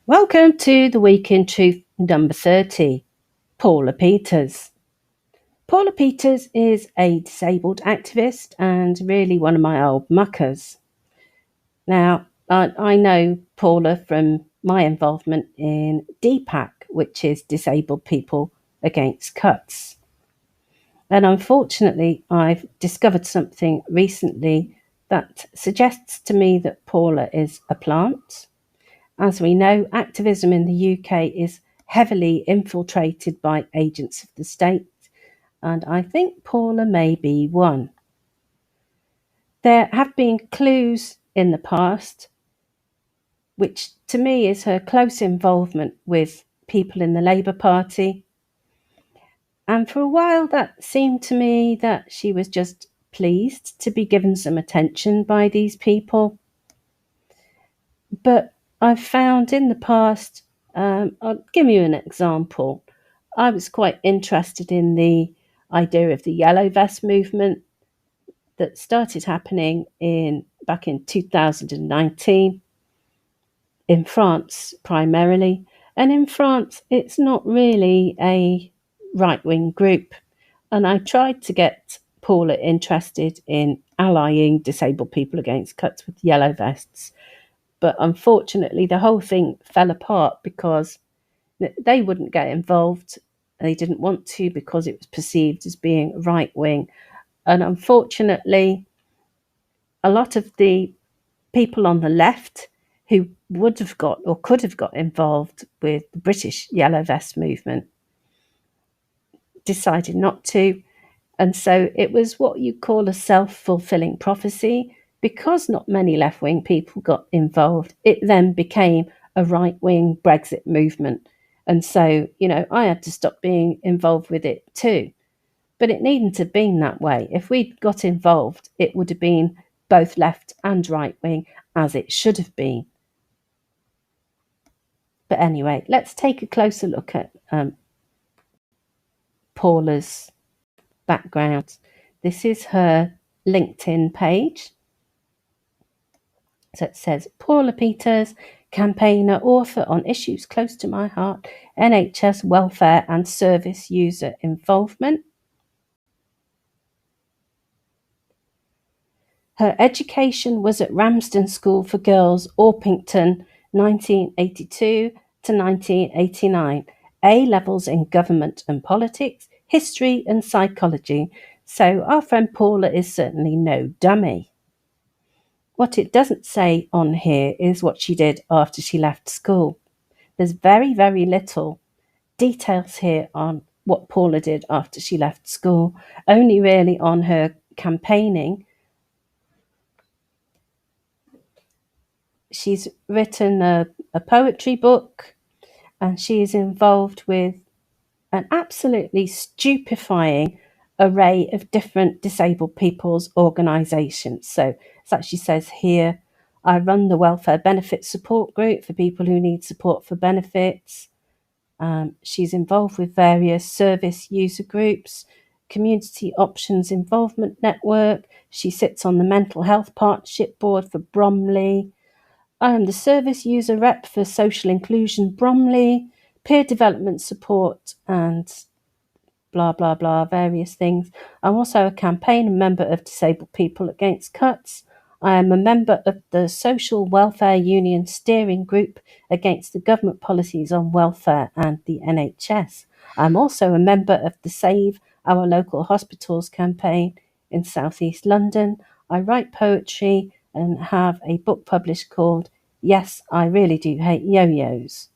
Welcome to the Week in Truth number 30, Paula Peters. Paula Peters is a disabled activist and really one of my old muckers. Now, I know Paula from my involvement in DPAC, which is Disabled People Against Cuts. And unfortunately, I've discovered something recently that suggests to me that Paula is a plant. As we know, activism in the UK is heavily infiltrated by agents of the state, and I think Paula may be one. There have been clues in the past, which to me is her close involvement with people in the Labour Party. And for a while, that seemed to me that she was just pleased to be given some attention by these people. But I've found in the past, I'll give you an example. I was quite interested in the idea of the yellow vest movement that started happening back in 2019 in France primarily. And in France, it's not really a right-wing group. And I tried to get Paula interested in allying disabled people against cuts with yellow vests. But unfortunately, the whole thing fell apart because they wouldn't get involved. They didn't want to because it was perceived as being right wing. And unfortunately, a lot of the people on the left who would have got or could have got involved with the British Yellow Vest movement decided not to. And so it was what you call a self-fulfilling prophecy. Because not many left-wing people got involved, it then became a right-wing Brexit movement. And so, I had to stop being involved with it too. But it needn't have been that way. If we'd got involved, it would have been both left and right-wing, as it should have been. But anyway, let's take a closer look at Paula's background. This is her LinkedIn page. So it says, Paula Peters, campaigner, author on issues close to my heart, NHS welfare and service user involvement. Her education was at Ramsden School for Girls, Orpington, 1982 to 1989. A-levels in government and politics, history and psychology. So our friend Paula is certainly no dummy. What it doesn't say on here is what she did after she left school. There's very, very little details here on what Paula did after she left school, only really on her campaigning. She's written a poetry book, and she is involved with an absolutely stupefying array of different disabled people's organisations. So it actually says here, I run the Welfare Benefits Support Group for people who need support for benefits. She's involved with various service user groups, Community Options Involvement Network. She sits on the Mental Health Partnership Board for Bromley. I am the service user rep for Social Inclusion Bromley, peer development support, and blah, blah, blah, various things. I'm also a campaign and member of Disabled People Against Cuts. I am a member of the Social Welfare Union Steering Group against the government policies on welfare and the NHS. I'm also a member of the Save Our Local Hospitals campaign in South East London. I write poetry and have a book published called Yes, I Really Do Hate Yo-Yos.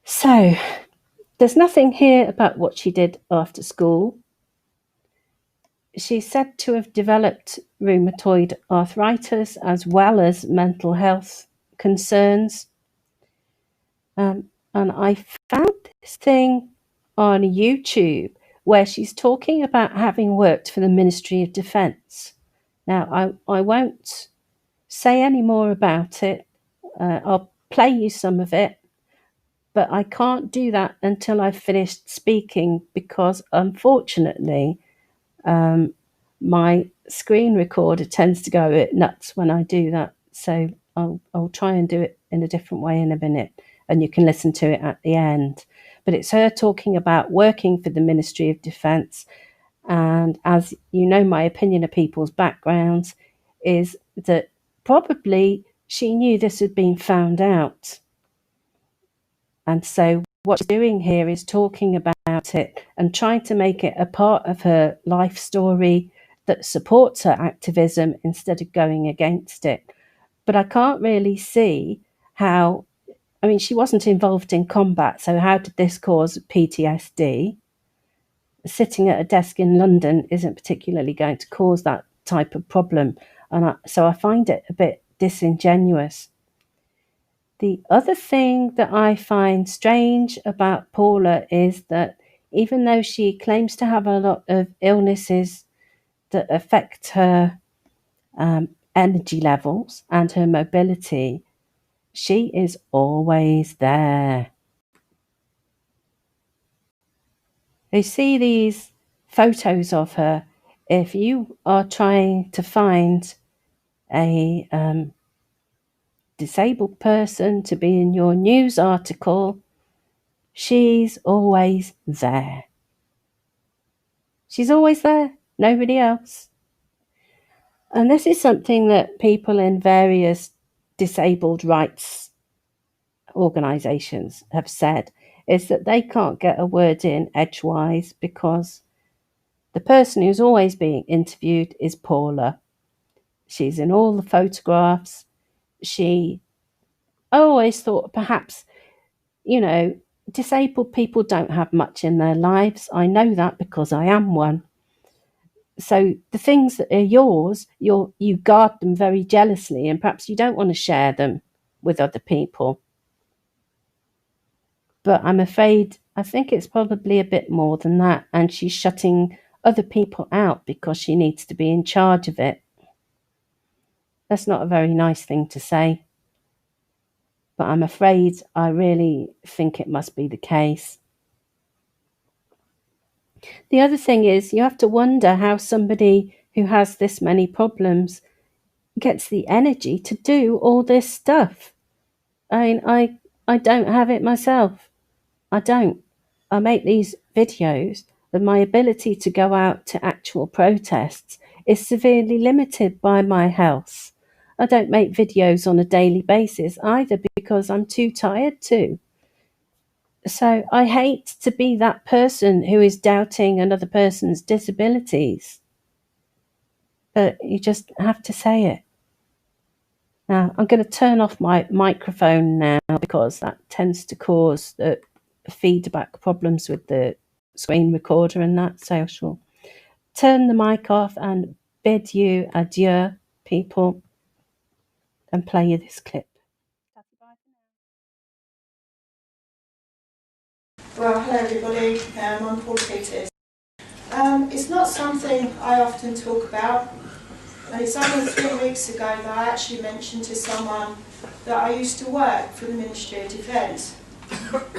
So, there's nothing here about what she did after school. She's said to have developed rheumatoid arthritis as well as mental health concerns. And I found this thing on YouTube where she's talking about having worked for the Ministry of Defence. Now, I won't say any more about it. I'll play you some of it, but I can't do that until I've finished speaking because, unfortunately, my screen recorder tends to go a bit nuts when I do that. So I'll try and do it in a different way in a minute, and you can listen to it at the end. But it's her talking about working for the Ministry of Defence. And as you know, my opinion of people's backgrounds is that probably she knew this had been found out. And so what she's doing here is talking about it and trying to make it a part of her life story that supports her activism instead of going against it. But I can't really see how, I mean, she wasn't involved in combat, so how did this cause PTSD? Sitting at a desk in London isn't particularly going to cause that type of problem. So I find it a bit disingenuous. The other thing that I find strange about Paula is that even though she claims to have a lot of illnesses that affect her energy levels and her mobility, she is always there. You see these photos of her. If you are trying to find a disabled person to be in your news article, she's always there. She's always there, nobody else. And this is something that people in various disabled rights organisations have said, is that they can't get a word in edgewise because the person who's always being interviewed is Paula. She's in all the photographs. I always thought perhaps, disabled people don't have much in their lives. I know that because I am one. So the things that are yours, you guard them very jealously, and perhaps you don't want to share them with other people. But I'm afraid, I think it's probably a bit more than that, and she's shutting other people out because she needs to be in charge of it. That's not a very nice thing to say, but I'm afraid I really think it must be the case. The other thing is, you have to wonder how somebody who has this many problems gets the energy to do all this stuff. I mean, I don't have it myself. I don't. I make these videos, but my ability to go out to actual protests is severely limited by my health. I don't make videos on a daily basis either because I'm too tired to. So I hate to be that person who is doubting another person's disabilities. But you just have to say it. Now, I'm going to turn off my microphone now because that tends to cause the feedback problems with the screen recorder and that. So I shall turn the mic off and bid you adieu, people, and play you this clip. Well, hello everybody, I'm Paula Peters. It's not something I often talk about, and it's only 3 weeks ago that I actually mentioned to someone that I used to work for the Ministry of Defence.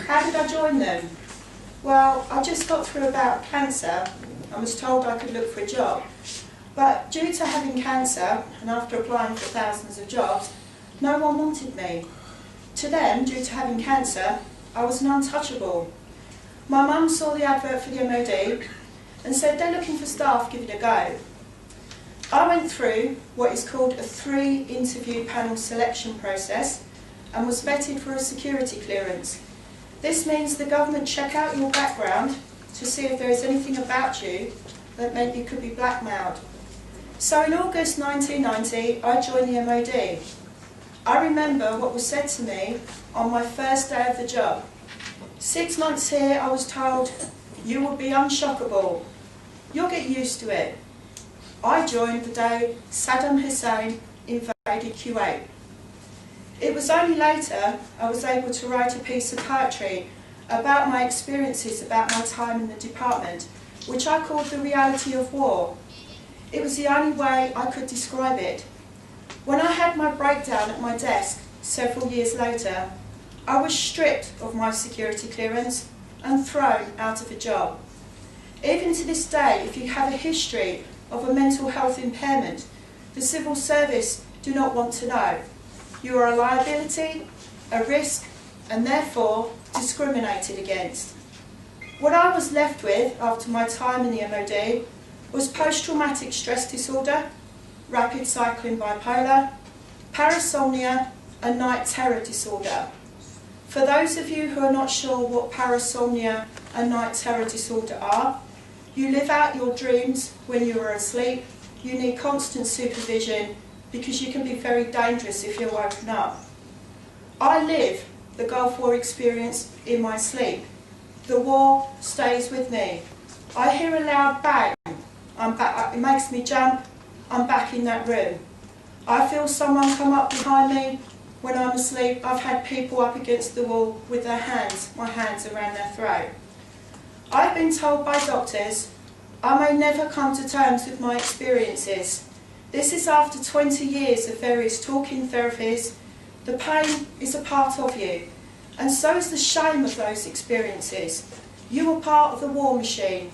How did I join them? Well, I just got through about cancer and was told I could look for a job. But due to having cancer, and after applying for thousands of jobs, no one wanted me. To them, due to having cancer, I was an untouchable. My mum saw the advert for the MOD and said they're looking for staff, give it a go. I went through what is called a 3-interview panel selection process and was vetted for a security clearance. This means the government check out your background to see if there is anything about you that meant you could be blackmailed. So in August 1990, I joined the MOD. I remember what was said to me on my first day of the job. 6 months here, I was told, you will be unshockable. You'll get used to it. I joined the day Saddam Hussein invaded Kuwait. It was only later I was able to write a piece of poetry about my experiences about my time in the department, which I called The Reality of War. It was the only way I could describe it. When I had my breakdown at my desk several years later, I was stripped of my security clearance and thrown out of a job. Even to this day, if you have a history of a mental health impairment, the civil service do not want to know. You are a liability, a risk, and therefore discriminated against. What I was left with after my time in the MOD was post-traumatic stress disorder, rapid cycling bipolar, parasomnia, and night terror disorder. For those of you who are not sure what parasomnia and night terror disorder are, you live out your dreams when you are asleep. You need constant supervision because you can be very dangerous if you're woken up. I live the Gulf War experience in my sleep. The war stays with me. I hear a loud bang. I'm back. It makes me jump. I'm back in that room. I feel someone come up behind me when I'm asleep. I've had people up against the wall with their hands, my hands around their throat. I've been told by doctors I may never come to terms with my experiences. This is after 20 years of various talking therapies. The pain is a part of you, and so is the shame of those experiences. You were part of the war machine.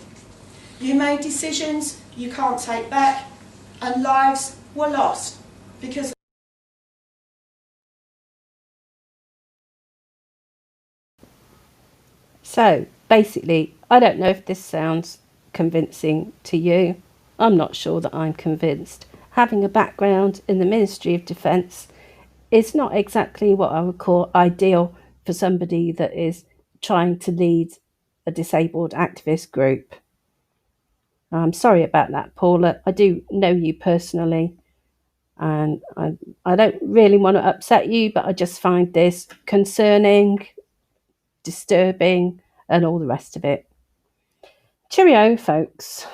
You made decisions you can't take back, and lives were lost because So basically, I don't know if this sounds convincing to you. I'm not sure that I'm convinced. Having a background in the Ministry of Defence is not exactly what I would call ideal for somebody that is trying to lead a disabled activist group. I'm sorry about that, Paula. I do know you personally, and I don't really want to upset you, but I just find this concerning, disturbing, and all the rest of it. Cheerio, folks.